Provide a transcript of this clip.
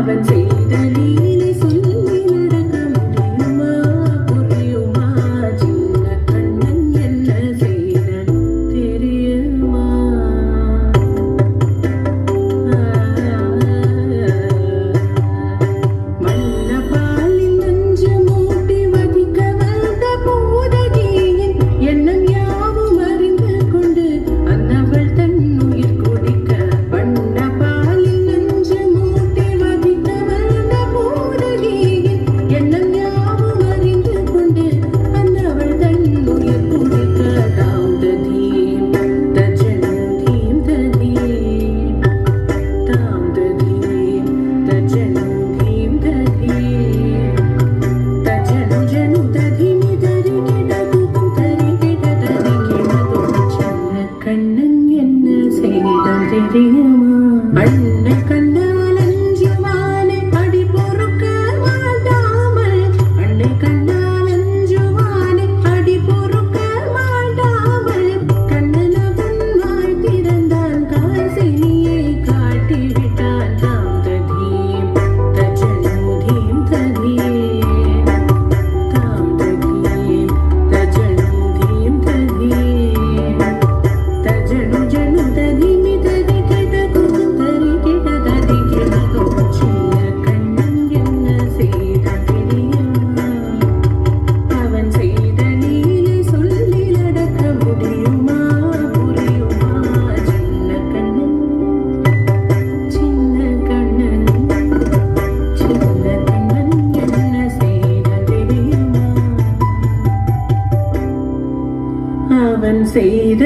அவன் செய்த லீலை சொல்லி நடக்க முடியுமா புரியுமா சின்ன கண்ணன் என்ன செய்த தெரியுமா மல்ல பாலில் நஞ்சு மூட்டி வதிக்க வந்த பூதகியின் எண்ணம் யாவும் அறிந்து கொண்டு அன்னவள் தன் உயிர் குடிக்க வண்ண பாலில் நஞ்சு மூட்டி வதிக்க வந்த பூதகியின் எண்ணம் யாவும் அறிந்து கொண்டு அன்னவள் தன் உயிர் குடிக்க தாம் ததீம் தஜனம் தீம் ததீம் தாம் ததீம் தஜனம் தீம் ததீம் தஜனம் ஜனு ததீமி தரி கிடதும் தரி கிடதும் சின்ன கண்ணன் என்ன செய்தான் தெரியுமா அன்னை கண்ணால் அஞ்சுவானே அடி பொறுக்க மாட்டாமல் அன்னை கண்ணால் அஞ்சுவானே அடி பொறுக்க மாட்டாமல் கண்ணன் அவன் வாய் திறந்தான் காசினியை காட்டிவிட்டான் தாம் ததீம் தஜனு தீம் ததீம் தாம் ததீம் தஜனு தீம் ததீம் தஜனு ஜனு ததீமி தரி கிடதும் தரி கிடதும் சின்ன கண்ணன் என்ன செய்தான் தெரியுமா அவன் செய்த லீலை சொல்லி நடக்க முடியுமா புரியுமா சின்ன கண்ணன் சின்ன கண்ணன் சின்ன கண்ணன் என்ன செய்தான் தெரியுமா அவன் செய்த